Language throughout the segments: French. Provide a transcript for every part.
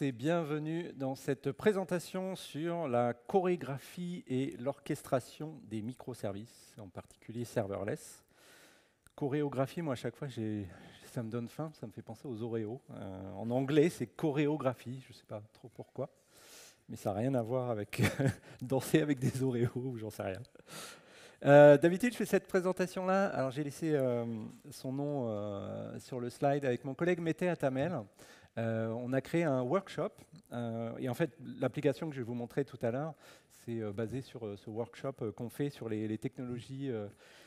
Et bienvenue dans cette présentation sur la chorégraphie et l'orchestration des microservices, en particulier serverless. Chorégraphie, moi à chaque fois, ça me donne faim, ça me fait penser aux Oreos. En anglais, c'est chorégraphie, je ne sais pas trop pourquoi, mais ça n'a rien à voir avec danser avec des Oreos ou j'en sais rien. D'habitude, je fais cette présentation-là. Alors, j'ai laissé son nom sur le slide avec mon collègue Mete Atamel. On a créé un workshop. Et en fait, l'application que je vais vous montrer tout à l'heure, c'est basé sur ce workshop qu'on fait sur les technologies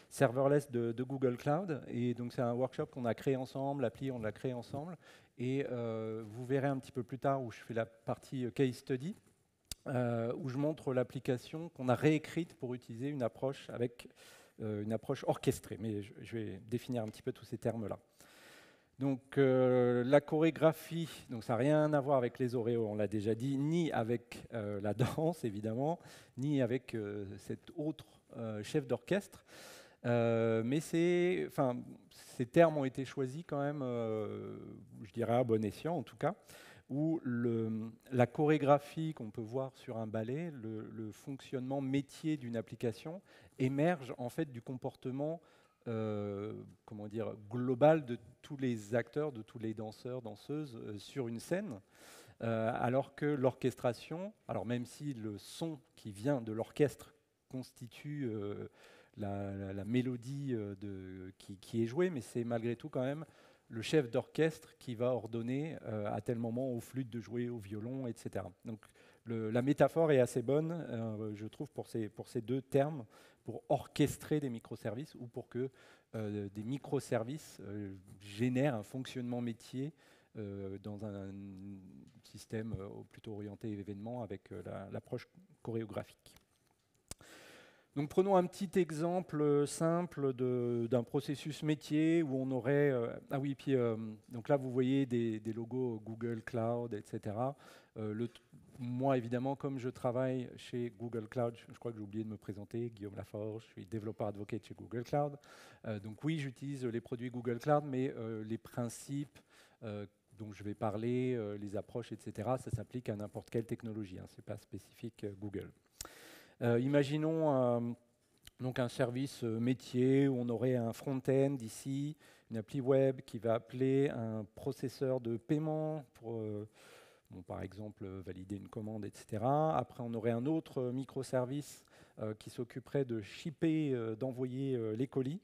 serverless de Google Cloud. Et donc, c'est un workshop qu'on a créé ensemble. L'appli, on l'a créé ensemble. Et vous verrez un petit peu plus tard où je fais la partie case study. Où je montre l'application qu'on a réécrite pour utiliser une approche avec une approche orchestrée. Mais je vais définir un petit peu tous ces termes-là. Donc la chorégraphie, donc ça n'a rien à voir avec les Oreos, on l'a déjà dit, ni avec la danse évidemment, ni avec cet autre chef d'orchestre. Mais ces termes ont été choisis quand même, je dirais à bon escient en tout cas, où la chorégraphie qu'on peut voir sur un ballet, le fonctionnement métier d'une application, émerge en fait du comportement comment dire, global de tous les acteurs, de tous les danseurs, danseuses sur une scène, alors que l'orchestration, alors même si le son qui vient de l'orchestre constitue la mélodie qui est jouée, mais c'est malgré tout quand même le chef d'orchestre qui va ordonner à tel moment aux flûtes de jouer, au violon, etc. Donc la métaphore est assez bonne, je trouve, pour ces deux termes, pour orchestrer des microservices ou pour que des microservices génèrent un fonctionnement métier dans un système plutôt orienté événement avec l'approche chorégraphique. Donc prenons un petit exemple simple d'un processus métier où on aurait... ah oui, puis donc là vous voyez des logos Google Cloud, etc. Moi évidemment, comme je travaille chez Google Cloud, je crois que j'ai oublié de me présenter, Guillaume Laforge, je suis développeur advocate chez Google Cloud. Donc oui, j'utilise les produits Google Cloud, mais les principes dont je vais parler, les approches, etc., ça s'applique à n'importe quelle technologie, hein, ce n'est pas spécifique Google. Imaginons donc un service métier où on aurait un front-end ici, une appli web qui va appeler un processeur de paiement pour, par exemple, valider une commande, etc. Après, on aurait un autre microservice qui s'occuperait de shipper, d'envoyer les colis.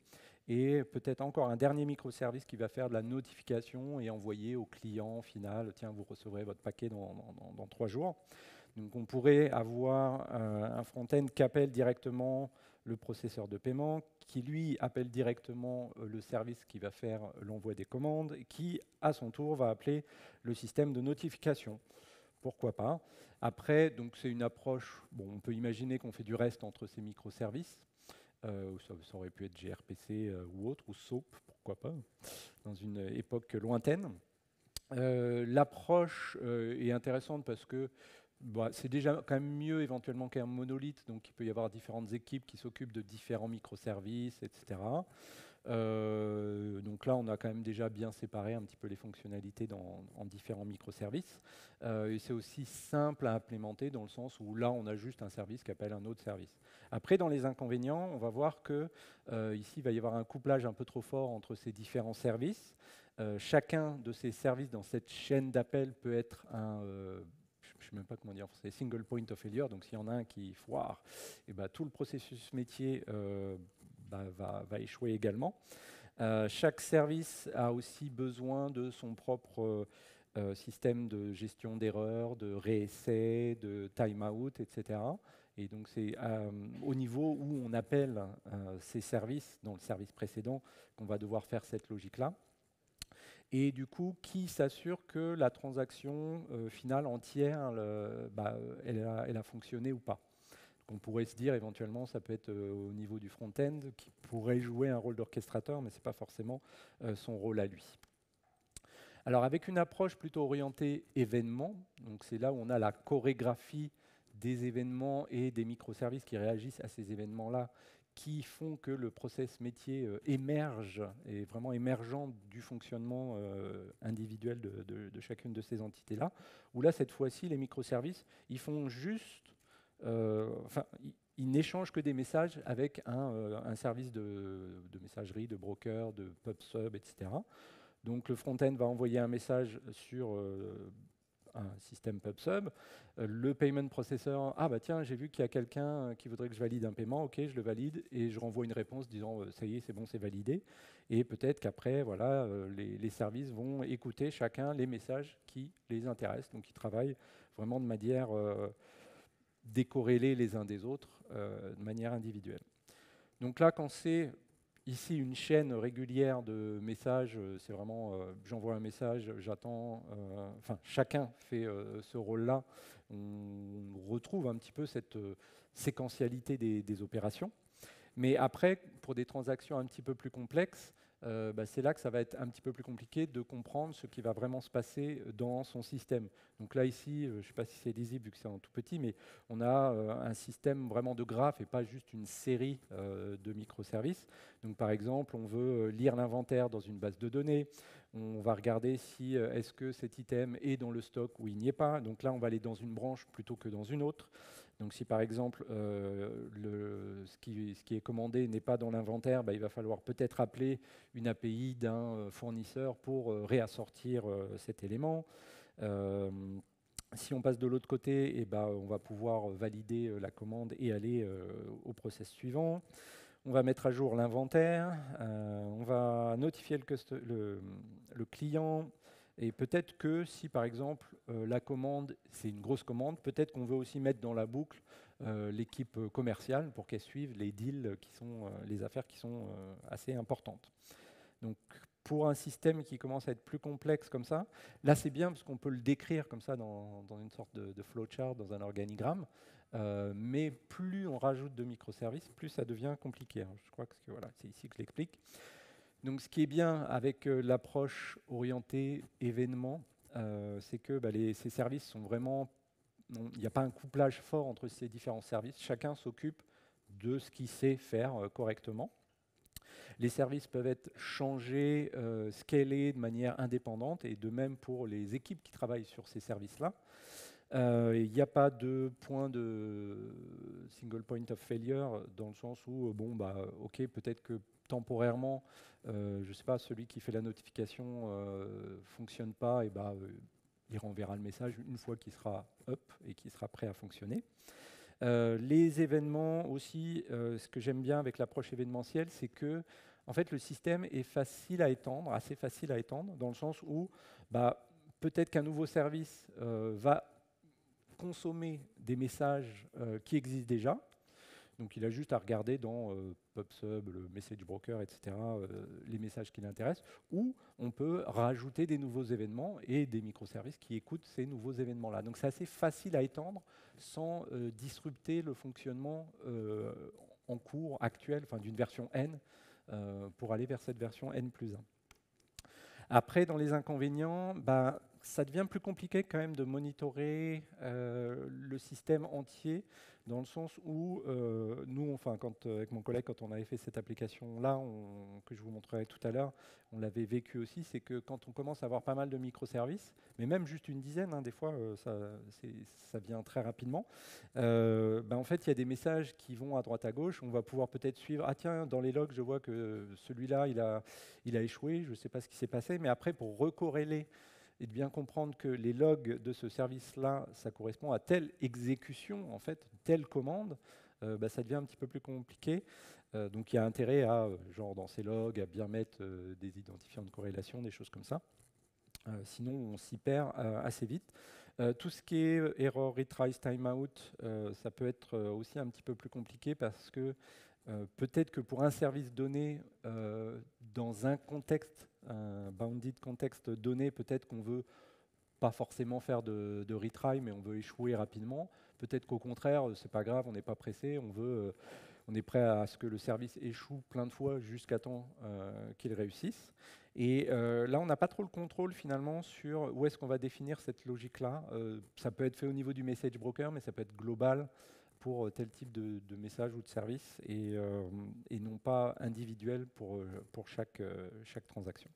Et peut-être encore un dernier microservice qui va faire de la notification et envoyer au client final, tiens, vous recevrez votre paquet dans 3 jours. Donc on pourrait avoir un front-end qui appelle directement le processeur de paiement, qui lui appelle directement le service qui va faire l'envoi des commandes, et qui à son tour va appeler le système de notification. Pourquoi pas? Après, donc c'est une approche, bon, on peut imaginer qu'on fait du reste entre ces microservices, ça aurait pu être gRPC ou autre, ou SOAP, pourquoi pas, dans une époque lointaine. L'approche est intéressante parce que c'est déjà quand même mieux éventuellement qu'un monolithe, donc il peut y avoir différentes équipes qui s'occupent de différents microservices, etc. Donc là, on a quand même déjà bien séparé un petit peu les fonctionnalités en différents microservices. Et c'est aussi simple à implémenter dans le sens où là, on a juste un service qui appelle un autre service. Après, dans les inconvénients, on va voir que ici, il va y avoir un couplage un peu trop fort entre ces différents services. Chacun de ces services dans cette chaîne d'appel peut être je ne sais même pas comment dire en français, single point of failure. Donc s'il y en a un qui foire, et tout le processus métier va échouer également. Chaque service a aussi besoin de son propre système de gestion d'erreurs, de réessai, de time-out, etc. Et donc c'est au niveau où on appelle ces services, dans le service précédent, qu'on va devoir faire cette logique-là. Et du coup, qui s'assure que la transaction finale entière, elle a fonctionné ou pas? On pourrait se dire éventuellement, ça peut être au niveau du front-end, qui pourrait jouer un rôle d'orchestrateur, mais ce n'est pas forcément son rôle à lui. Alors avec une approche plutôt orientée événement, donc c'est là où on a la chorégraphie des événements et des microservices qui réagissent à ces événements-là, qui font que le process métier émerge, est vraiment émergent du fonctionnement individuel de chacune de ces entités-là, où là, cette fois-ci, les microservices, ils font juste, ils n'échangent que des messages avec un service de messagerie, de broker, de pub-sub, etc. Donc le front-end va envoyer un message sur un système PubSub. Le payment processor, ah bah tiens, j'ai vu qu'il y a quelqu'un qui voudrait que je valide un paiement, ok, je le valide et je renvoie une réponse disant ça y est, c'est bon, c'est validé. Et peut-être qu'après, voilà, les services vont écouter chacun les messages qui les intéressent. Donc ils travaillent vraiment de manière décorrélée les uns des autres, de manière individuelle. Donc là, quand c'est ici une chaîne régulière de messages, c'est vraiment j'envoie un message, j'attends, enfin chacun fait ce rôle-là. On retrouve un petit peu cette séquentialité des opérations. Mais après, pour des transactions un petit peu plus complexes, c'est là que ça va être un petit peu plus compliqué de comprendre ce qui va vraiment se passer dans son système. Donc là, ici, je ne sais pas si c'est lisible vu que c'est en tout petit, mais on a un système vraiment de graphes et pas juste une série de microservices. Donc par exemple, on veut lire l'inventaire dans une base de données. On va regarder si est-ce que cet item est dans le stock ou il n'y est pas. Donc là, on va aller dans une branche plutôt que dans une autre. Donc si par exemple ce qui est commandé n'est pas dans l'inventaire, il va falloir peut-être appeler une API d'un fournisseur pour réassortir cet élément. Si on passe de l'autre côté, on va pouvoir valider la commande et aller au process suivant. On va mettre à jour l'inventaire, on va notifier le client. Et peut-être que si, par exemple, la commande, c'est une grosse commande, peut-être qu'on veut aussi mettre dans la boucle l'équipe commerciale pour qu'elle suive les deals qui sont, les affaires qui sont assez importantes. Donc, pour un système qui commence à être plus complexe comme ça, là, c'est bien parce qu'on peut le décrire comme ça dans une sorte de flowchart, dans un organigramme. Mais plus on rajoute de microservices, plus ça devient compliqué. Alors, je crois que voilà, c'est ici que je l'explique. Donc, ce qui est bien avec l'approche orientée événement, c'est que ces services sont vraiment... Il n'y a pas un couplage fort entre ces différents services. Chacun s'occupe de ce qu'il sait faire correctement. Les services peuvent être changés, scalés de manière indépendante, et de même pour les équipes qui travaillent sur ces services-là. Il n'y a pas de point de single point of failure dans le sens où, ok, peut-être que temporairement, je ne sais pas, celui qui fait la notification fonctionne pas, et il renverra le message une fois qu'il sera up et qu'il sera prêt à fonctionner. Les événements aussi, ce que j'aime bien avec l'approche événementielle, c'est que en fait, le système est facile à étendre, assez facile à étendre, dans le sens où peut-être qu'un nouveau service va consommer des messages qui existent déjà. Donc il a juste à regarder dans PubSub, le message broker, etc., les messages qui l'intéressent, ou on peut rajouter des nouveaux événements et des microservices qui écoutent ces nouveaux événements-là. Donc c'est assez facile à étendre sans disrupter le fonctionnement en cours actuel, d'une version N, pour aller vers cette version N+1. Après, dans les inconvénients, ça devient plus compliqué quand même de monitorer le système entier, dans le sens où nous, avec mon collègue, quand on avait fait cette application-là, que je vous montrerai tout à l'heure, on l'avait vécu aussi, c'est que quand on commence à avoir pas mal de microservices, mais même juste une dizaine, des fois, ça vient très rapidement, en fait, il y a des messages qui vont à droite à gauche, on va pouvoir peut-être suivre, ah tiens, dans les logs, je vois que celui-là, il a échoué, je ne sais pas ce qui s'est passé, mais après, pour recorréler et de bien comprendre que les logs de ce service-là, ça correspond à telle exécution, en fait, telle commande, ça devient un petit peu plus compliqué. Donc il y a intérêt à, genre dans ces logs, à bien mettre des identifiants de corrélation, des choses comme ça. Sinon, on s'y perd assez vite. Tout ce qui est error, retries, timeout, ça peut être aussi un petit peu plus compliqué parce que peut-être que pour un service donné, dans un contexte, un bounded contexte donné, peut-être qu'on veut pas forcément faire de retry, mais on veut échouer rapidement. Peut-être qu'au contraire, c'est pas grave, on n'est pas pressé, on est prêt à ce que le service échoue plein de fois jusqu'à temps qu'il réussisse. Et là, on n'a pas trop le contrôle finalement sur où est-ce qu'on va définir cette logique-là. Ça peut être fait au niveau du message broker, mais ça peut être global pour tel type de message ou de service et non pas individuel pour chaque transaction.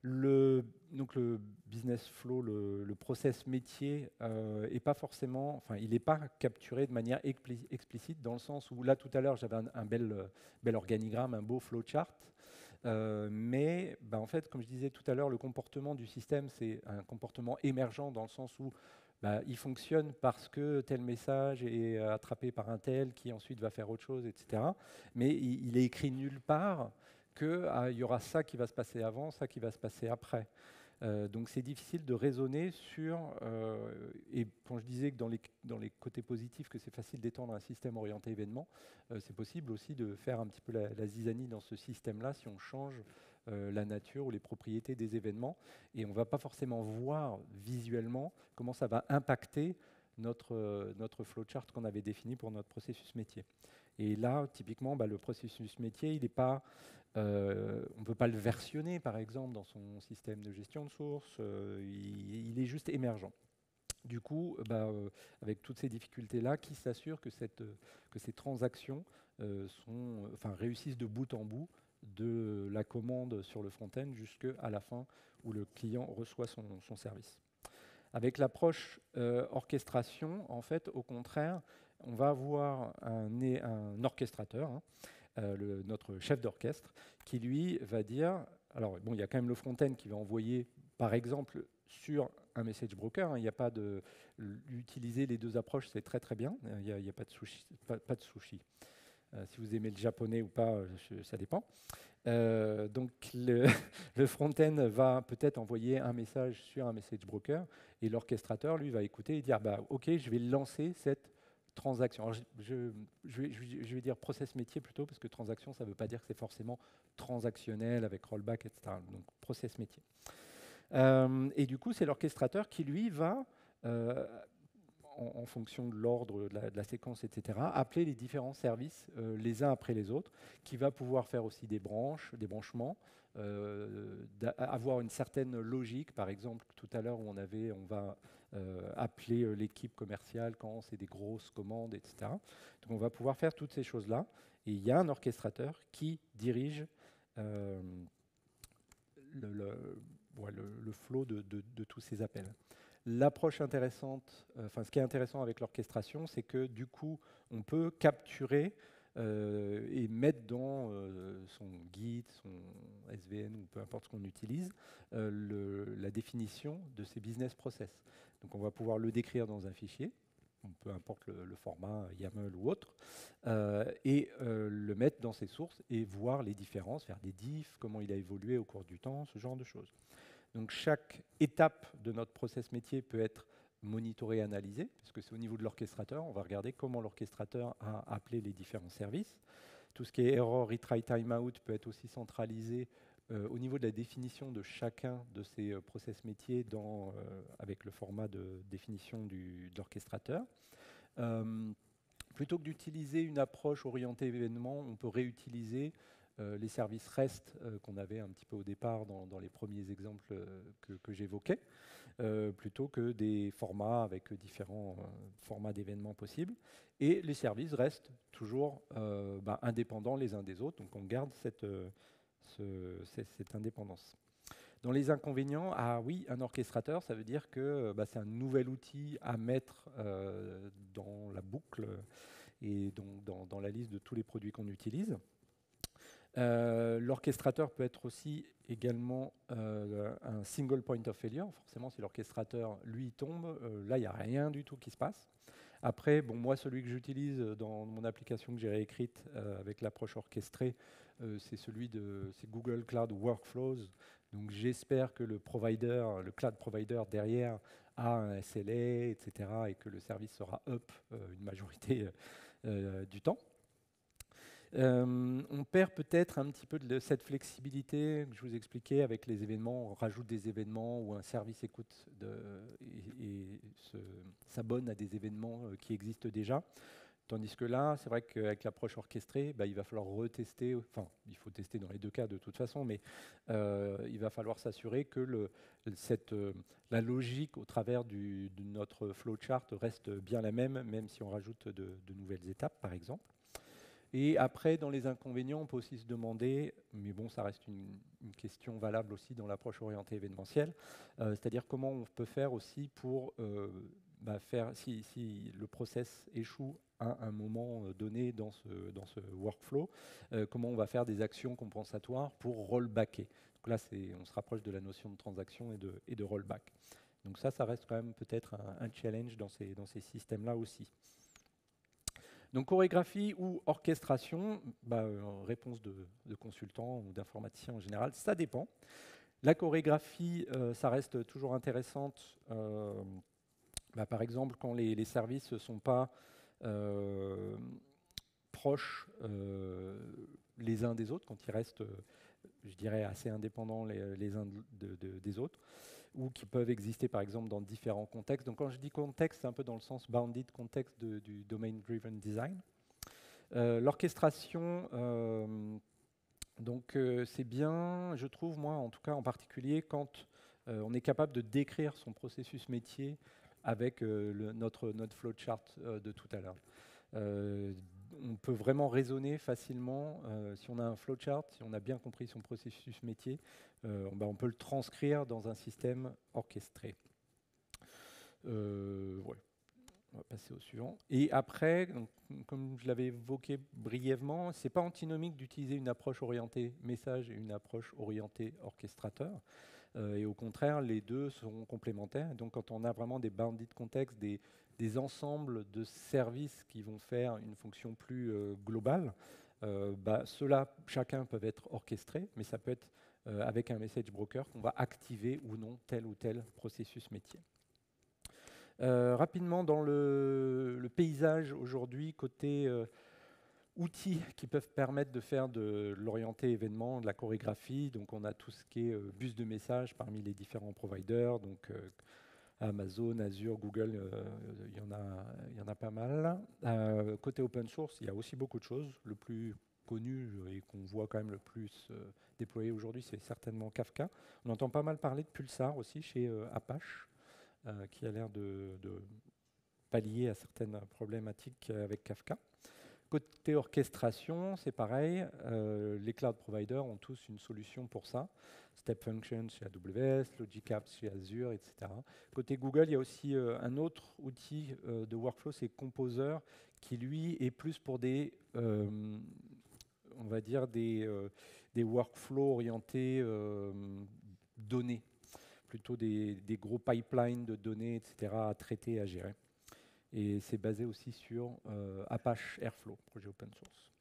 Donc le business flow, le process métier est pas forcément, enfin il n'est pas capturé de manière explicite dans le sens où là tout à l'heure j'avais un bel organigramme, un beau flowchart, mais en fait comme je disais tout à l'heure, le comportement du système c'est un comportement émergent dans le sens où il fonctionne parce que tel message est attrapé par un tel qui ensuite va faire autre chose, etc. Mais il est écrit nulle part qu'il y aura ça qui va se passer avant, ça qui va se passer après. Donc c'est difficile de raisonner sur, et quand je disais que dans les côtés positifs que c'est facile d'étendre un système orienté événement, c'est possible aussi de faire un petit peu la zizanie dans ce système-là si on change la nature ou les propriétés des événements, et on ne va pas forcément voir visuellement comment ça va impacter notre flowchart qu'on avait défini pour notre processus métier. Et là, typiquement, le processus métier, il n'est pas on ne peut pas le versionner, par exemple, dans son système de gestion de sources. Il est juste émergent. Du coup, avec toutes ces difficultés-là, qui s'assure que ces transactions réussissent de bout en bout, de la commande sur le front-end jusqu'à la fin où le client reçoit son service. Avec l'approche orchestration, en fait, au contraire, on va avoir un orchestrateur, notre chef d'orchestre, qui lui va dire, alors bon, il y a quand même le front-end qui va envoyer, par exemple, sur un message broker, il n'y a pas de utiliser les deux approches, c'est très très bien, il n'y a pas de sushi. Pas de sushi. Si vous aimez le japonais ou pas, ça dépend. Donc le front-end va peut-être envoyer un message sur un message broker et l'orchestrateur, lui, va écouter et dire OK, je vais lancer cette transaction. Alors, je vais dire process métier plutôt, parce que transaction, ça ne veut pas dire que c'est forcément transactionnel avec rollback, etc. Donc process métier. Et du coup, c'est l'orchestrateur qui, lui, va en fonction de l'ordre, de la séquence, etc., appeler les différents services les uns après les autres, qui va pouvoir faire aussi des branchements, avoir une certaine logique. Par exemple, tout à l'heure, on va appeler l'équipe commerciale quand c'est des grosses commandes, etc. Donc on va pouvoir faire toutes ces choses-là. Et il y a un orchestrateur qui dirige le flow de tous ces appels. L'approche intéressante, ce qui est intéressant avec l'orchestration, c'est que du coup, on peut capturer et mettre dans son Git, son SVN ou peu importe ce qu'on utilise, la définition de ces business process. Donc on va pouvoir le décrire dans un fichier, peu importe le format, YAML ou autre, et le mettre dans ses sources et voir les différences, faire des diffs, comment il a évolué au cours du temps, ce genre de choses. Donc chaque étape de notre process métier peut être monitorée et analysée, parce que c'est au niveau de l'orchestrateur. On va regarder comment l'orchestrateur a appelé les différents services. Tout ce qui est error, retry, timeout peut être aussi centralisé au niveau de la définition de chacun de ces process métiers avec le format de définition de l'orchestrateur. Plutôt que d'utiliser une approche orientée événement, on peut réutiliser les services REST qu'on avait un petit peu au départ dans les premiers exemples que j'évoquais, plutôt que des formats avec différents formats d'événements possibles. Et les services restent toujours indépendants les uns des autres, donc on garde cette indépendance. Dans les inconvénients, oui, un orchestrateur, ça veut dire que c'est un nouvel outil à mettre dans la boucle et donc dans la liste de tous les produits qu'on utilise. L'orchestrateur peut être aussi également un single point of failure. Forcément, si l'orchestrateur, lui, tombe, là, il n'y a rien du tout qui se passe. Après, moi, celui que j'utilise dans mon application que j'ai réécrite avec l'approche orchestrée, c'est Google Cloud Workflows. Donc, j'espère que le cloud provider derrière a un SLA, etc., et que le service sera up une majorité du temps. On perd peut-être un petit peu de cette flexibilité que je vous expliquais avec les événements. On rajoute des événements où un service écoute et s'abonne à des événements qui existent déjà. Tandis que là, c'est vrai qu'avec l'approche orchestrée, il va falloir retester, enfin, il faut tester dans les deux cas de toute façon, mais il va falloir s'assurer que la logique au travers de notre flowchart reste bien la même, même si on rajoute de nouvelles étapes, par exemple. Et après, dans les inconvénients, on peut aussi se demander, mais bon, ça reste une question valable aussi dans l'approche orientée événementielle, c'est-à-dire comment on peut faire aussi pour faire, si le process échoue à un moment donné dans ce workflow, comment on va faire des actions compensatoires pour rollbacker. Donc là, on se rapproche de la notion de transaction et de rollback. Donc ça reste quand même peut-être un challenge dans ces systèmes-là aussi. Donc chorégraphie ou orchestration, réponse de consultants ou d'informaticiens en général, ça dépend. La chorégraphie, ça reste toujours intéressante, par exemple quand les services ne sont pas proches les uns des autres, quand ils restent, je dirais, assez indépendants les uns des autres, ou qui peuvent exister par exemple dans différents contextes. Donc quand je dis contexte, c'est un peu dans le sens bounded context du domain-driven design. L'orchestration, c'est bien, je trouve, moi en tout cas en particulier, quand on est capable de décrire son processus métier avec notre flowchart de tout à l'heure. On peut vraiment raisonner facilement, si on a un flowchart, si on a bien compris son processus métier, on peut le transcrire dans un système orchestré. Voilà. On va passer au suivant. Et après, donc, comme je l'avais évoqué brièvement, ce n'est pas antinomique d'utiliser une approche orientée message et une approche orientée orchestrateur. Et au contraire, les deux sont complémentaires. Donc quand on a vraiment des bounded contexts, des ensembles de services qui vont faire une fonction plus globale, ceux-là, chacun peuvent être orchestrés, mais ça peut être avec un message broker qu'on va activer ou non tel ou tel processus métier. Rapidement, dans le paysage aujourd'hui, côté outils qui peuvent permettre de faire de l'orienté événement, de la chorégraphie, donc on a tout ce qui est bus de messages parmi les différents providers, donc Amazon, Azure, Google, il y en a pas mal. Côté open source, il y a aussi beaucoup de choses. Le plus connu et qu'on voit quand même le plus déployé aujourd'hui, c'est certainement Kafka. On entend pas mal parler de Pulsar aussi chez Apache, qui a l'air de pallier à certaines problématiques avec Kafka. Côté orchestration, c'est pareil. Les cloud providers ont tous une solution pour ça. Step Function chez AWS, Logic Apps chez Azure, etc. Côté Google, il y a aussi un autre outil de workflow, c'est Composer, qui lui est plus pour on va dire des workflows orientés données, plutôt des gros pipelines de données, etc. à traiter, à gérer. Et c'est basé aussi sur Apache Airflow, projet open source.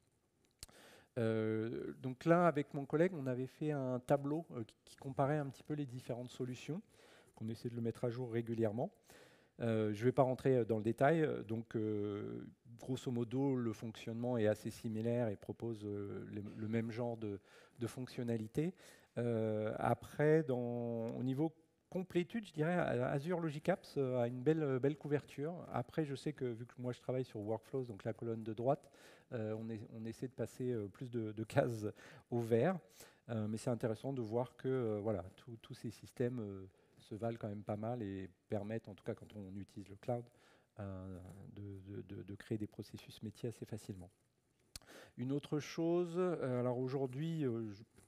Donc là, avec mon collègue, on avait fait un tableau qui comparait un petit peu les différentes solutions, qu'on essaie de le mettre à jour régulièrement. Je ne vais pas rentrer dans le détail. Donc, grosso modo, le fonctionnement est assez similaire et propose le même genre de fonctionnalités. Après, au niveau complétude, je dirais, Azure Logic Apps a une belle couverture. Après, je sais que vu que moi je travaille sur Workflows, donc la colonne de droite, on essaie de passer plus de cases au vert. Mais c'est intéressant de voir que voilà, tous ces systèmes se valent quand même pas mal et permettent, en tout cas quand on utilise le cloud, de créer des processus métiers assez facilement. Une autre chose, alors aujourd'hui,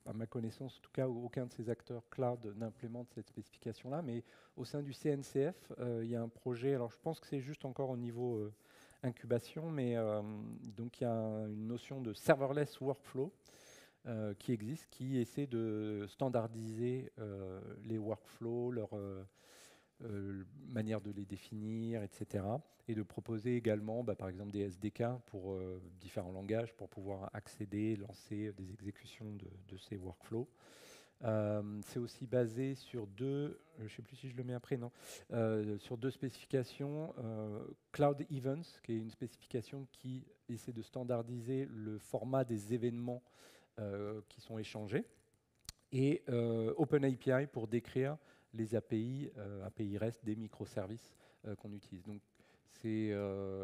à ma connaissance, en tout cas, aucun de ces acteurs cloud n'implémente cette spécification-là, mais au sein du CNCF, il y a un projet, alors je pense que c'est juste encore au niveau incubation, mais donc il y a une notion de serverless workflow qui existe, qui essaie de standardiser les workflows, leur manière de les définir, etc. Et de proposer également, par exemple, des SDK pour différents langages pour pouvoir accéder, lancer des exécutions de ces workflows. C'est aussi basé sur je ne sais plus si je le mets après, non, sur deux spécifications. Cloud Events, qui est une spécification qui essaie de standardiser le format des événements qui sont échangés, et OpenAPI pour décrire les API, API REST des microservices qu'on utilise. Donc,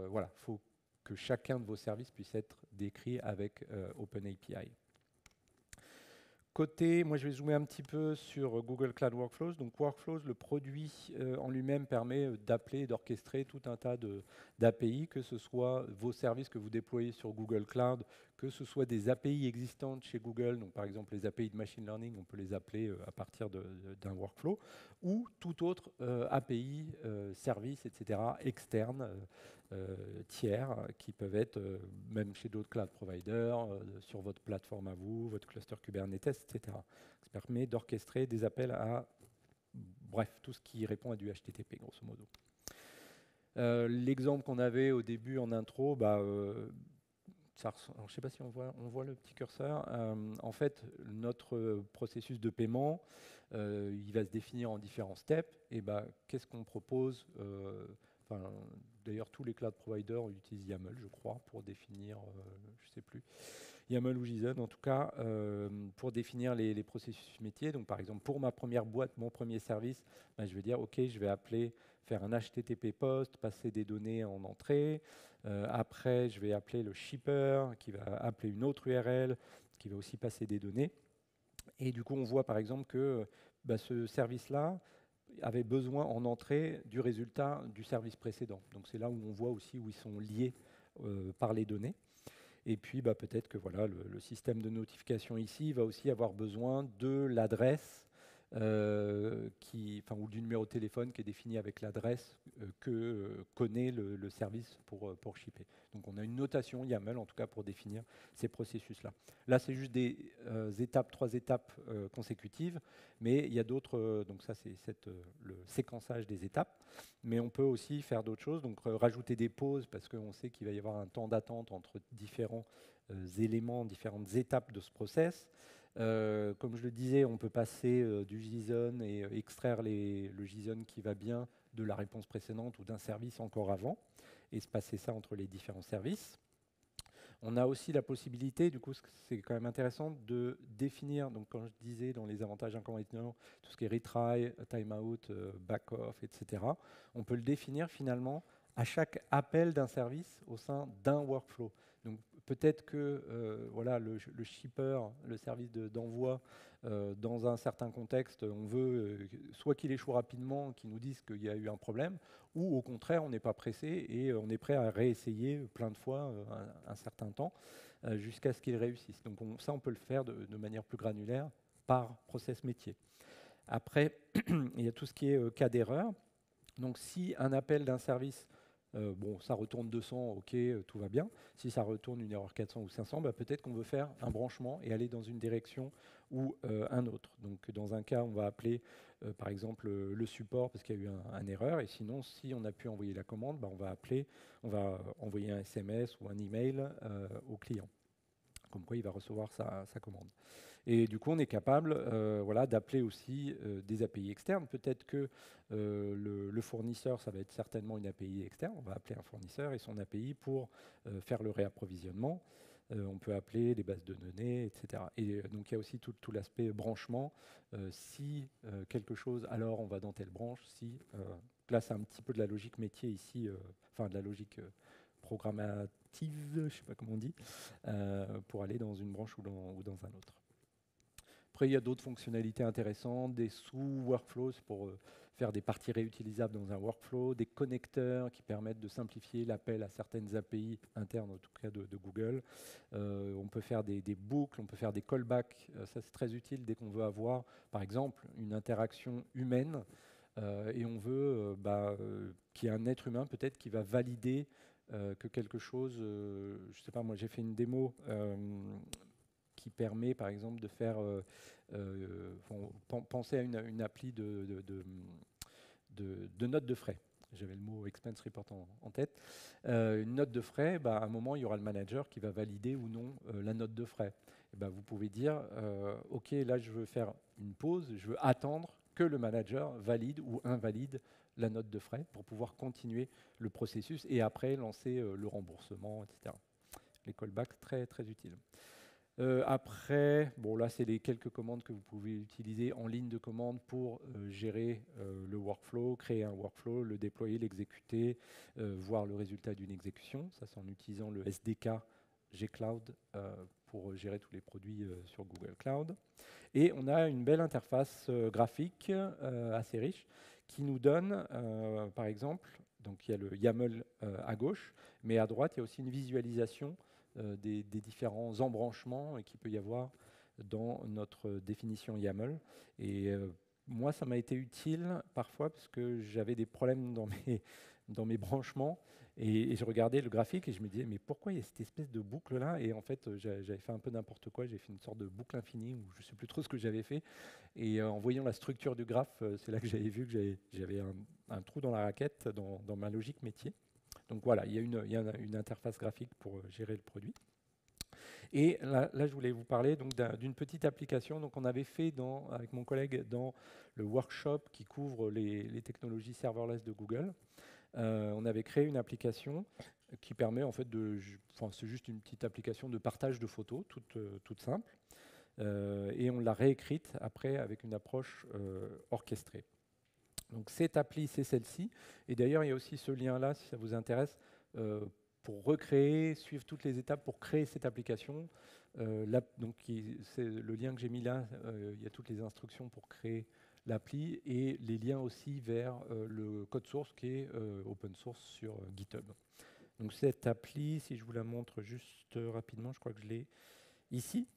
voilà, faut que chacun de vos services puisse être décrit avec OpenAPI. Côté, moi je vais zoomer un petit peu sur Google Cloud Workflows. Donc Workflows, le produit en lui-même permet d'appeler, d'orchestrer tout un tas d'API, que ce soit vos services que vous déployez sur Google Cloud, que ce soit des API existantes chez Google, donc par exemple les API de machine learning, on peut les appeler à partir d'un workflow, ou tout autre API, service, etc., externe, tiers, qui peuvent être même chez d'autres cloud providers, sur votre plateforme à vous, votre cluster Kubernetes, etc. Ça permet d'orchestrer des appels à, bref, tout ce qui répond à du HTTP, grosso modo. L'exemple qu'on avait au début en intro, je ne sais pas si on voit le petit curseur. En fait, notre processus de paiement, il va se définir en différents steps. Et qu'est-ce qu'on propose D'ailleurs, tous les cloud providers utilisent YAML, je crois, pour définir, je ne sais plus, YAML ou JSON en tout cas, pour définir les processus métiers. Donc par exemple, pour ma première boîte, mon premier service, je vais dire, OK, je vais faire un HTTP post, passer des données en entrée. Après, je vais appeler le shipper, qui va appeler une autre URL, qui va aussi passer des données. Et du coup, on voit par exemple que ce service-là avait besoin en entrée du résultat du service précédent. Donc c'est là où on voit aussi où ils sont liés par les données. Et puis peut-être que voilà, le système de notification ici va aussi avoir besoin de l'adresse ou du numéro de téléphone qui est défini avec l'adresse que connaît le service pour shipper. Donc on a une notation YAML en tout cas pour définir ces processus-là. Là c'est juste des trois étapes consécutives, mais il y a d'autres, donc ça c'est le séquençage des étapes, mais on peut aussi faire d'autres choses, donc rajouter des pauses parce qu'on sait qu'il va y avoir un temps d'attente entre différents éléments, différentes étapes de ce process. Comme je le disais, on peut passer du JSON et extraire le JSON qui va bien de la réponse précédente ou d'un service encore avant et se passer ça entre les différents services. On a aussi la possibilité, du coup, c'est quand même intéressant de définir, donc quand je disais dans les avantages inconvénients, tout ce qui est retry, timeout, back-off, etc., on peut le définir finalement à chaque appel d'un service au sein d'un workflow. Donc peut-être que voilà, le shipper, le service d'envoi, dans un certain contexte, on veut soit qu'il échoue rapidement, qu'il nous dise qu'il y a eu un problème, ou au contraire, on n'est pas pressé et on est prêt à réessayer plein de fois un certain temps jusqu'à ce qu'il réussisse. Donc ça, on peut le faire de manière plus granulaire par process métier. Après, il y a tout ce qui est cas d'erreur. Donc si un appel d'un service, ça retourne 200, ok, tout va bien. Si ça retourne une erreur 400 ou 500, peut-être qu'on veut faire un branchement et aller dans une direction ou un autre. Donc dans un cas, on va appeler par exemple le support parce qu'il y a eu une erreur. Et sinon, si on a pu envoyer la commande, on va envoyer un SMS ou un email au client, comme quoi il va recevoir sa commande. Et du coup, on est capable d'appeler aussi des API externes. Peut-être que le fournisseur, ça va être certainement une API externe. On va appeler un fournisseur et son API pour faire le réapprovisionnement. On peut appeler des bases de données, etc. Et donc, il y a aussi tout l'aspect branchement. Si quelque chose, alors on va dans telle branche. Si, là, c'est un petit peu de la logique métier ici, de la logique programmative, je ne sais pas comment on dit, pour aller dans une branche ou dans un autre. Après, il y a d'autres fonctionnalités intéressantes, des sous-workflows pour faire des parties réutilisables dans un workflow, des connecteurs qui permettent de simplifier l'appel à certaines API internes, en tout cas de Google. On peut faire des boucles, on peut faire des callbacks. Ça, c'est très utile dès qu'on veut avoir, par exemple, une interaction humaine et on veut qu'il y ait un être humain peut-être qui va valider que quelque chose, je ne sais pas, moi j'ai fait une démo qui permet par exemple de faire penser à une appli de notes de frais. J'avais le mot expense report en tête. Une note de frais, à un moment, il y aura le manager qui va valider ou non la note de frais. Et vous pouvez dire, OK, là, je veux faire une pause, je veux attendre que le manager valide ou invalide la note de frais pour pouvoir continuer le processus et après lancer le remboursement, etc. Les callbacks, très, très utiles. Après, bon là c'est les quelques commandes que vous pouvez utiliser en ligne de commande pour gérer le workflow, créer un workflow, le déployer, l'exécuter, voir le résultat d'une exécution. Ça c'est en utilisant le SDK G-Cloud pour gérer tous les produits sur Google Cloud. Et on a une belle interface graphique assez riche qui nous donne, par exemple, donc il y a le YAML à gauche, mais à droite il y a aussi une visualisation des différents embranchements qu'il peut y avoir dans notre définition YAML. Et moi, ça m'a été utile parfois parce que j'avais des problèmes dans mes branchements et je regardais le graphique et je me disais mais pourquoi il y a cette espèce de boucle là? Et en fait, j'avais fait un peu n'importe quoi, j'ai fait une sorte de boucle infinie où je ne sais plus trop ce que j'avais fait. Et en voyant la structure du graphe, c'est là que j'avais vu que j'avais un trou dans la raquette dans ma logique métier. Donc voilà, il y a une interface graphique pour gérer le produit. Et là, je voulais vous parler d'une petite application qu'on avait fait avec mon collègue dans le workshop qui couvre les technologies serverless de Google. On avait créé une application qui permet en fait c'est juste une petite application de partage de photos, toute simple. Et on l'a réécrite après avec une approche orchestrée. Donc cette appli, c'est celle-ci. Et d'ailleurs, il y a aussi ce lien-là, si ça vous intéresse, pour recréer, suivre toutes les étapes pour créer cette application. Donc c'est le lien que j'ai mis là, il y a toutes les instructions pour créer l'appli et les liens aussi vers le code source qui est open source sur GitHub. Donc cette appli, si je vous la montre juste rapidement, je crois que je l'ai ici.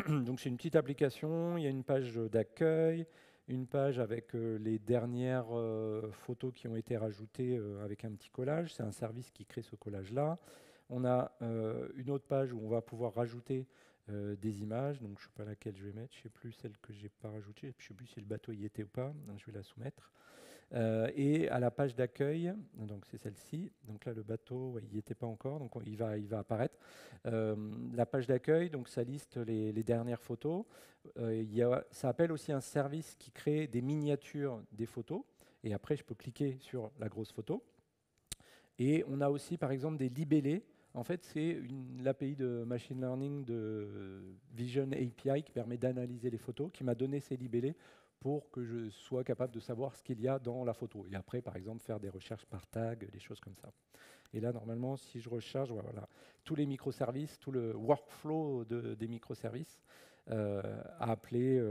Donc c'est une petite application, il y a une page d'accueil, une page avec les dernières photos qui ont été rajoutées avec un petit collage. C'est un service qui crée ce collage-là. On a une autre page où on va pouvoir rajouter des images. Donc je ne sais pas laquelle je vais mettre, je ne sais plus celle que je n'ai pas rajoutée, je ne sais plus si le bateau y était ou pas. Donc, je vais la soumettre. Et à la page d'accueil, donc c'est celle-ci, donc là le bateau ouais, il n'y était pas encore, donc il va apparaître. La page d'accueil, donc ça liste les dernières photos. Ça appelle aussi un service qui crée des miniatures des photos, et après je peux cliquer sur la grosse photo. Et on a aussi par exemple des libellés. En fait, c'est l'API de machine learning de Vision API qui permet d'analyser les photos, qui m'a donné ces libellés pour que je sois capable de savoir ce qu'il y a dans la photo. Et après, par exemple, faire des recherches par tag, des choses comme ça. Et là, normalement, si je recharge, voilà, tous les microservices, tout le workflow des microservices a appelé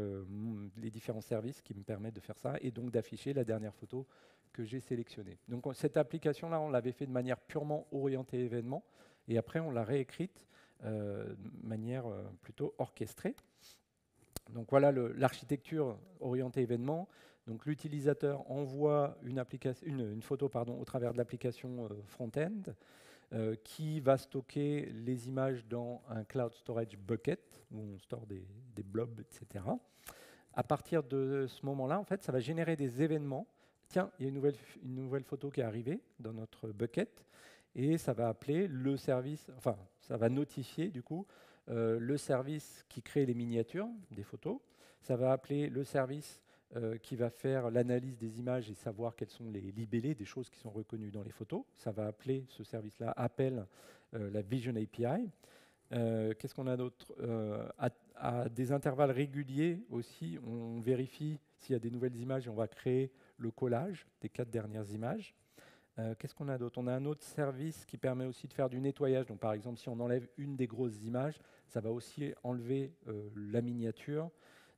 les différents services qui me permettent de faire ça et donc d'afficher la dernière photo que j'ai sélectionnée. Donc cette application-là, on l'avait fait de manière purement orientée événement et après, on l'a réécrite de manière plutôt orchestrée. Donc voilà l'architecture orientée événement. Donc l'utilisateur envoie une photo au travers de l'application front-end qui va stocker les images dans un cloud storage bucket où on store des blobs, etc. À partir de ce moment-là, en fait, ça va générer des événements. Tiens, il y a une nouvelle photo qui est arrivée dans notre bucket et ça va appeler le service, enfin, ça va notifier du coup le service qui crée les miniatures des photos. Ça va appeler le service qui va faire l'analyse des images et savoir quels sont les libellés, des choses qui sont reconnues dans les photos. Ça va appeler, ce service-là appelle la Vision API. Qu'est-ce qu'on a d'autre à des intervalles réguliers aussi, on vérifie s'il y a des nouvelles images et on va créer le collage des 4 dernières images. Qu'est-ce qu'on a d'autre? On a un autre service qui permet aussi de faire du nettoyage. Donc, par exemple, si on enlève une des grosses images, ça va aussi enlever la miniature.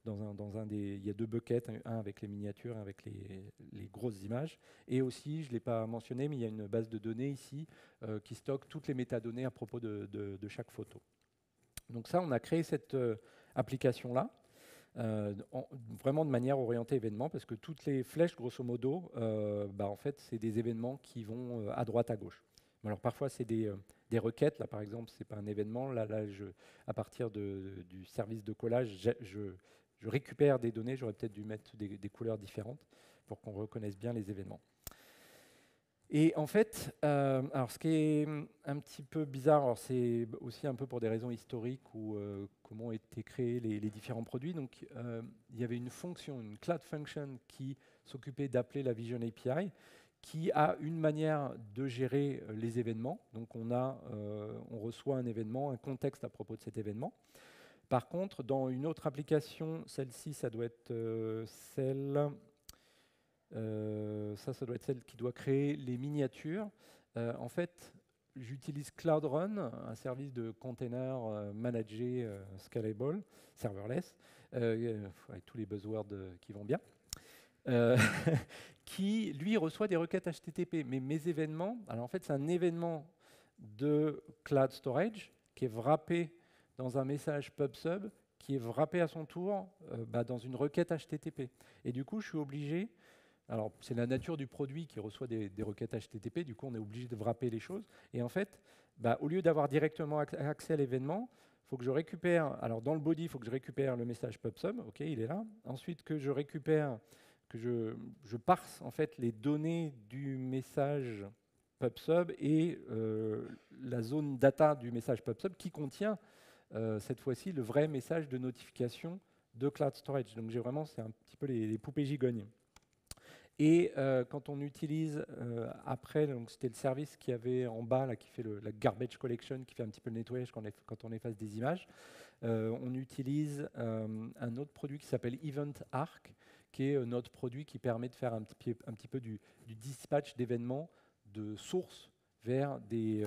Il y a 2 buckets, un avec les miniatures, un avec les grosses images. Et aussi, je ne l'ai pas mentionné, mais il y a une base de données ici qui stocke toutes les métadonnées à propos de chaque photo. Donc ça, on a créé cette application-là. Vraiment de manière orientée événement, parce que toutes les flèches, grosso modo, en fait, c'est des événements qui vont à droite, à gauche. Alors parfois, c'est des requêtes. Là, par exemple, c'est pas un événement. Là, à partir du service de collage, je récupère des données. J'aurais peut-être dû mettre des couleurs différentes pour qu'on reconnaisse bien les événements. Et en fait, alors ce qui est un petit peu bizarre, c'est aussi un peu pour des raisons historiques ou comment ont été créés les différents produits. Donc, il y avait une fonction, une cloud function qui s'occupait d'appeler la Vision API, qui a une manière de gérer les événements. Donc, on reçoit un événement, un contexte à propos de cet événement. Par contre, dans une autre application, celle-ci, ça doit être ça doit être celle qui doit créer les miniatures. En fait, j'utilise Cloud Run, un service de container managé, scalable, serverless, avec tous les buzzwords qui vont bien, euh, qui, lui, reçoit des requêtes HTTP. Mais mes événements, alors en fait, c'est un événement de Cloud Storage qui est wrappé dans un message PubSub, qui est wrappé à son tour dans une requête HTTP. Et du coup, je suis obligé, alors c'est la nature du produit qui reçoit des requêtes HTTP, du coup on est obligé de wrapper les choses. Et en fait, au lieu d'avoir directement accès à l'événement, il faut que je récupère, alors dans le body, il faut que je récupère le message PubSub, ok, il est là. Ensuite que je récupère, que je parse en fait les données du message PubSub et la zone data du message PubSub qui contient cette fois-ci le vrai message de notification de Cloud Storage. Donc j'ai vraiment, c'est un petit peu les poupées gigognes. Et quand on utilise après, donc c'était le service qui avait en bas là, qui fait la garbage collection, qui fait un petit peu le nettoyage quand on efface des images. On utilise un autre produit qui s'appelle Event Arc, qui est notre produit qui permet de faire un petit peu du dispatch d'événements de source vers des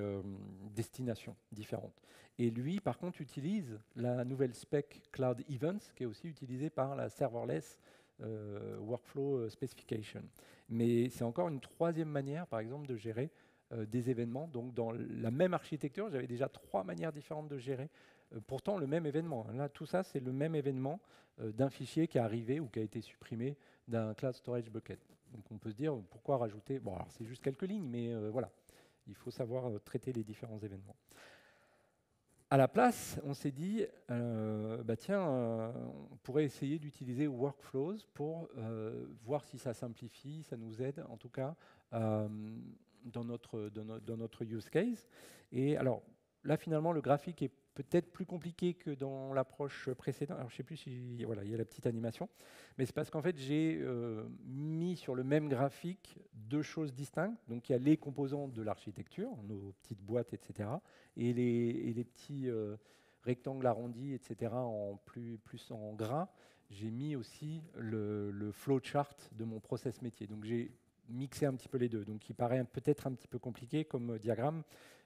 destinations différentes. Et lui, par contre, utilise la nouvelle spec Cloud Events, qui est aussi utilisée par la serverless Workflow Specification. Mais c'est encore une troisième manière, par exemple, de gérer des événements. Donc, dans la même architecture, j'avais déjà 3 manières différentes de gérer pourtant le même événement. Là, tout ça, c'est le même événement d'un fichier qui est arrivé ou qui a été supprimé d'un Cloud Storage Bucket. Donc, on peut se dire, pourquoi rajouter. Bon, alors, c'est juste quelques lignes, mais voilà. Il faut savoir traiter les différents événements. À la place, on s'est dit, tiens, on pourrait essayer d'utiliser Workflows pour voir si ça simplifie, ça nous aide en tout cas dans notre use case. Et alors là, finalement, le graphique est peut-être plus compliqué que dans l'approche précédente. Alors, je ne sais plus si voilà, il y a la petite animation, mais c'est parce qu'en fait, j'ai mis sur le même graphique 2 choses distinctes. Donc, il y a les composants de l'architecture, nos petites boîtes, etc., et les petits rectangles arrondis, etc., plus en gras. J'ai mis aussi le flowchart de mon process métier. Donc, j'ai mixé un petit peu les deux. Donc, il paraît peut-être un petit peu compliqué comme diagramme,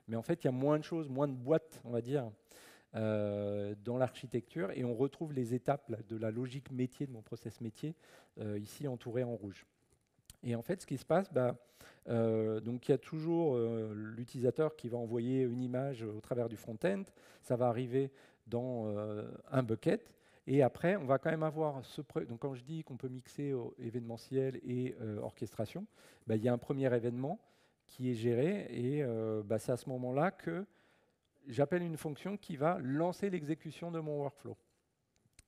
mais en fait, il y a moins de choses, moins de boîtes, on va dire, dans l'architecture, et on retrouve les étapes là, de la logique métier, de mon process métier, ici entouré en rouge. Et en fait, ce qui se passe, donc il y a toujours l'utilisateur qui va envoyer une image au travers du front-end, ça va arriver dans un bucket, et après, on va quand même avoir donc quand je dis qu'on peut mixer événementiel et orchestration, il y a un premier événement qui est géré, et c'est à ce moment-là que j'appelle une fonction qui va lancer l'exécution de mon workflow.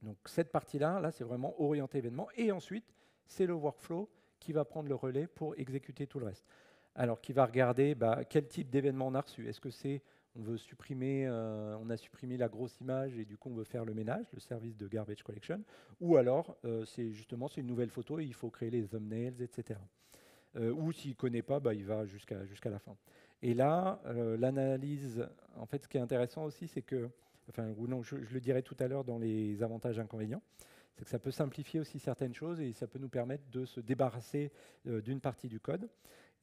Donc cette partie-là, là, c'est vraiment orienté événement, et ensuite, c'est le workflow qui va prendre le relais pour exécuter tout le reste. Alors, qui va regarder quel type d'événement on a reçu. Est-ce que c'est, on veut supprimer, on a supprimé la grosse image et du coup on veut faire le ménage, le service de garbage collection, ou alors c'est justement c'est une nouvelle photo et il faut créer les thumbnails, etc. Ou s'il ne connaît pas, il va jusqu'à la fin. Et là, l'analyse, en fait, ce qui est intéressant aussi, c'est que, enfin, ou non, je le dirai tout à l'heure dans les avantages et inconvénients, c'est que ça peut simplifier aussi certaines choses et ça peut nous permettre de se débarrasser d'une partie du code.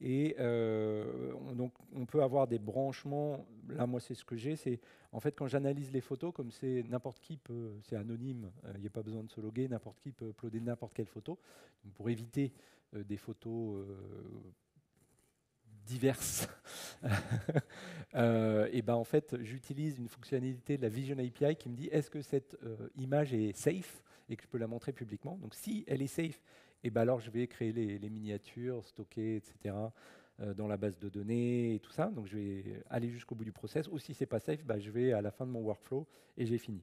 Et donc, on peut avoir des branchements. Là, moi, c'est ce que j'ai. C'est en fait quand j'analyse les photos, comme c'est n'importe qui peut, c'est anonyme, il n'y a pas besoin de se loguer, n'importe qui peut uploader n'importe quelle photo. Donc, pour éviter des photos diverses, et en fait, j'utilise une fonctionnalité de la Vision API qui me dit est-ce que cette image est safe et que je peux la montrer publiquement. Donc, si elle est safe, alors je vais créer les miniatures, stocker, etc. Dans la base de données et tout ça. Donc, je vais aller jusqu'au bout du process. Ou si c'est pas safe, je vais à la fin de mon workflow et j'ai fini.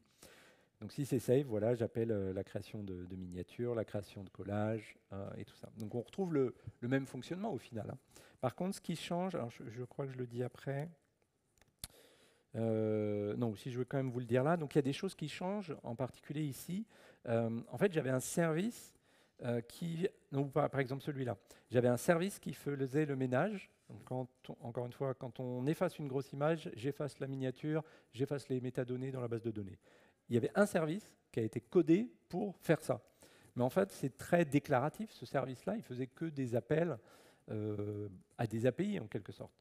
Donc si c'est safe, voilà, j'appelle la création de miniatures, la création de collages et tout ça. Donc on retrouve le même fonctionnement au final. Hein. Par contre, ce qui change, alors je crois que je le dis après, non, si je veux quand même vous le dire là, donc il y a des choses qui changent, en particulier ici. En fait, j'avais un service qui, non, par exemple celui-là, j'avais un service qui faisait le ménage. Donc encore une fois, quand on efface une grosse image, j'efface la miniature, j'efface les métadonnées dans la base de données. il y avait un service qui a été codé pour faire ça. Mais en fait, c'est très déclaratif, ce service-là. Il faisait que des appels à des API, en quelque sorte.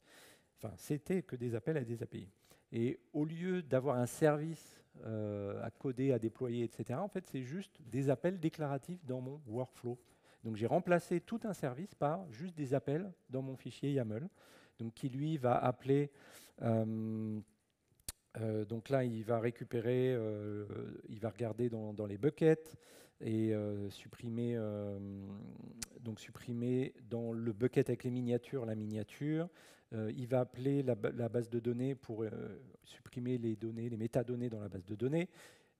Enfin, c'était que des appels à des API. Et au lieu d'avoir un service à coder, à déployer, etc., en fait, c'est juste des appels déclaratifs dans mon workflow. Donc, j'ai remplacé tout un service par juste des appels dans mon fichier YAML, donc qui, lui, va appeler... donc là, il va récupérer, il va regarder dans les buckets et supprimer, supprimer dans le bucket avec les miniatures, la miniature. Il va appeler la base de données pour supprimer les données, les métadonnées dans la base de données.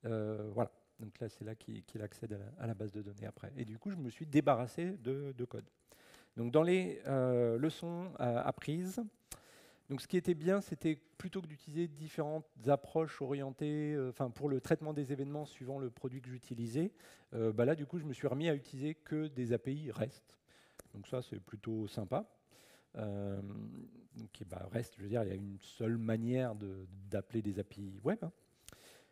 Voilà. Donc là, c'est là qu'il accède à la base de données après. Et du coup, je me suis débarrassé de code. Donc dans les leçons apprises, donc, ce qui était bien, c'était plutôt que d'utiliser différentes approches orientées pour le traitement des événements suivant le produit que j'utilisais, là, du coup, je me suis remis à utiliser que des API REST. Donc ça, c'est plutôt sympa. REST, je veux dire, il y a une seule manière d'appeler des API web. Hein.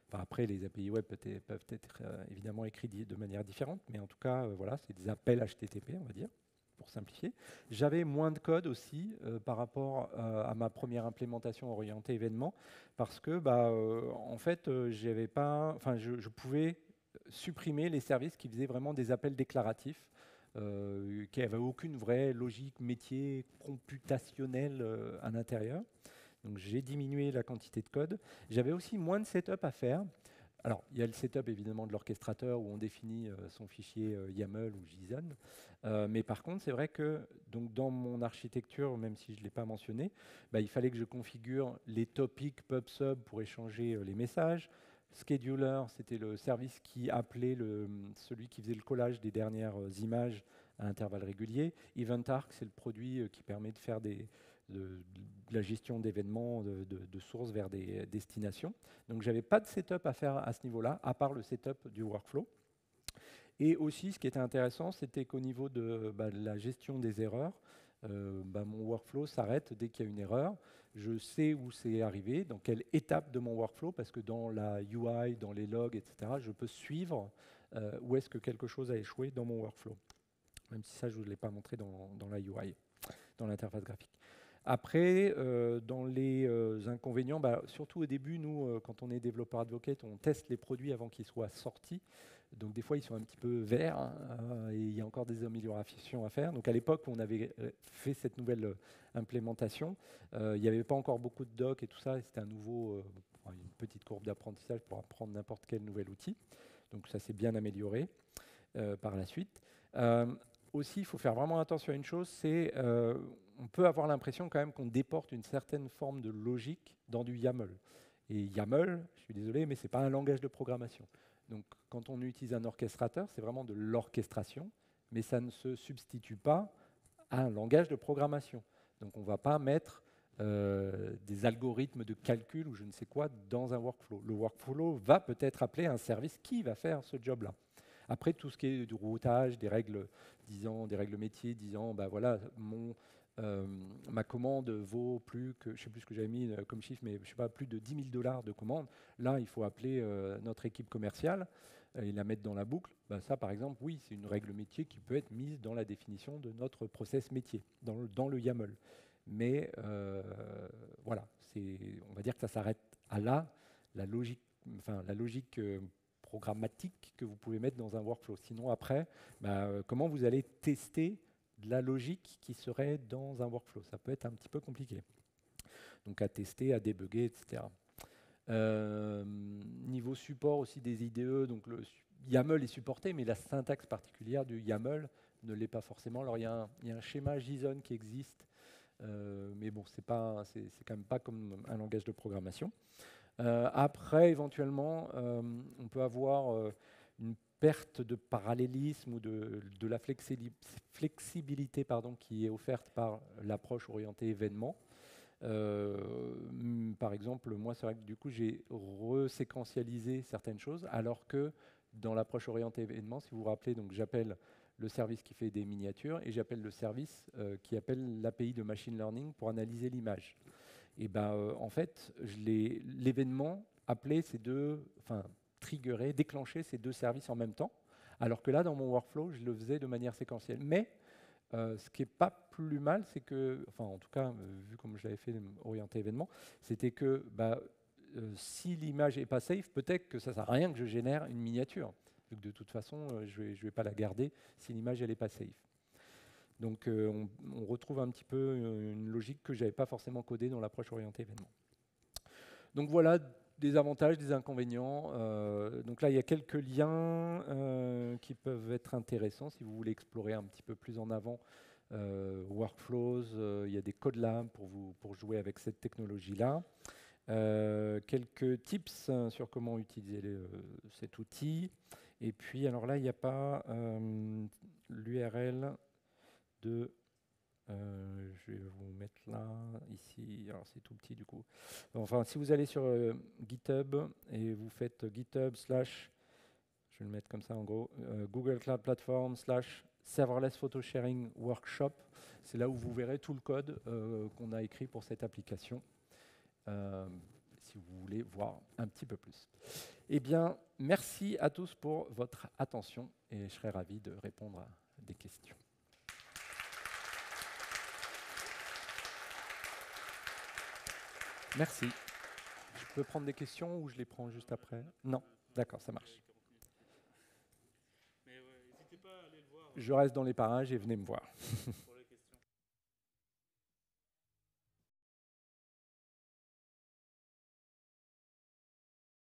Enfin, après, les API web peuvent être évidemment écrits de manière différente, mais en tout cas, voilà, c'est des appels HTTP, on va dire, pour simplifier. J'avais moins de code aussi par rapport à ma première implémentation orientée événement, parce que en fait, je pouvais supprimer les services qui faisaient vraiment des appels déclaratifs, qui n'avaient aucune vraie logique métier computationnelle à l'intérieur. Donc j'ai diminué la quantité de code. J'avais aussi moins de setup à faire. Alors, il y a le setup évidemment de l'orchestrateur où on définit son fichier YAML ou JSON. Mais par contre, c'est vrai que donc, dans mon architecture, même si je ne l'ai pas mentionné, il fallait que je configure les topics PubSub pour échanger les messages. Scheduler, c'était le service qui appelait celui qui faisait le collage des dernières images à intervalles réguliers. EventArc, c'est le produit qui permet de faire de la gestion d'événements de sources vers des destinations. Donc, je n'avais pas de setup à faire à ce niveau-là, à part le setup du workflow. Et aussi, ce qui était intéressant, c'était qu'au niveau de la gestion des erreurs, mon workflow s'arrête dès qu'il y a une erreur. Je sais où c'est arrivé, dans quelle étape de mon workflow, parce que dans la UI, dans les logs, etc., je peux suivre où est-ce que quelque chose a échoué dans mon workflow. Même si ça, je ne vous l'ai pas montré dans la UI, dans l'interface graphique. Après, dans les inconvénients, surtout au début, nous, quand on est développeur advocate, on teste les produits avant qu'ils soient sortis. Donc des fois, ils sont un petit peu verts et il y a encore des améliorations à faire. Donc à l'époque où on avait fait cette nouvelle implémentation, il n'y avait pas encore beaucoup de docs et tout ça. Et c'était une petite courbe d'apprentissage pour apprendre n'importe quel nouvel outil. Donc ça s'est bien amélioré par la suite. Aussi, il faut faire vraiment attention à une chose, c'est on peut avoir l'impression quand même qu'on déporte une certaine forme de logique dans du YAML. Et YAML, je suis désolé, mais ce n'est pas un langage de programmation. Donc, quand on utilise un orchestrateur, c'est vraiment de l'orchestration, mais ça ne se substitue pas à un langage de programmation. Donc, on ne va pas mettre des algorithmes de calcul ou je ne sais quoi dans un workflow. Le workflow va peut-être appeler un service qui va faire ce job-là. Après, tout ce qui est du routage, des règles métiers, disant, voilà, ma commande vaut plus que, je ne sais plus ce que j'avais mis comme chiffre, mais je sais pas, plus de 10 000 $ de commande. Là, il faut appeler notre équipe commerciale et la mettre dans la boucle. Ça, par exemple, oui, c'est une règle métier qui peut être mise dans la définition de notre process métier, dans le YAML. Mais voilà, on va dire que ça s'arrête à là, la logique programmatique que vous pouvez mettre dans un workflow. Sinon, après, comment vous allez tester de la logique qui serait dans un workflow? Ça peut être un petit peu compliqué. Donc, à tester, à débugger, etc. Niveau support aussi des IDE, donc le YAML est supporté, mais la syntaxe particulière du YAML ne l'est pas forcément. Alors, il y a un schéma JSON qui existe, mais bon, c'est quand même pas comme un langage de programmation. Après, éventuellement, on peut avoir une perte de parallélisme ou de la flexibilité qui est offerte par l'approche orientée événement. Par exemple, moi, c'est vrai que du coup, j'ai reséquentialisé certaines choses, alors que dans l'approche orientée événement, si vous vous rappelez, donc j'appelle le service qui fait des miniatures et j'appelle le service qui appelle l'API de machine learning pour analyser l'image. Et en fait, l'événement appelait ces deux, triggerer, déclencher ces deux services en même temps, alors que là, dans mon workflow, je le faisais de manière séquentielle. Mais ce qui n'est pas plus mal, c'est que, enfin en tout cas, vu comme je l'avais fait orienté événement, c'était que si l'image n'est pas safe, peut-être que ça ne sert à rien que je génère une miniature, vu que de toute façon, je ne vais pas la garder si l'image n'est pas safe. Donc on retrouve un petit peu une logique que je n'avais pas forcément codée dans l'approche orientée événement. Donc voilà des avantages, des inconvénients. Donc là, il y a quelques liens qui peuvent être intéressants si vous voulez explorer un petit peu plus en avant workflows. Il y a des Code Labs pour jouer avec cette technologie-là. Quelques tips sur comment utiliser cet outil. Et puis, alors là, il n'y a pas l'URL de... je vais vous mettre là, ici, alors c'est tout petit du coup. Enfin, si vous allez sur GitHub et vous faites GitHub / je vais le mettre comme ça en gros, Google Cloud Platform / Serverless Photo Sharing Workshop, c'est là où vous verrez tout le code qu'on a écrit pour cette application, si vous voulez voir un petit peu plus. Eh bien, merci à tous pour votre attention et je serai ravi de répondre à des questions. Merci. Je peux prendre des questions ou je les prends juste après? Non, d'accord, ça marche. Je reste dans les parages et venez me voir.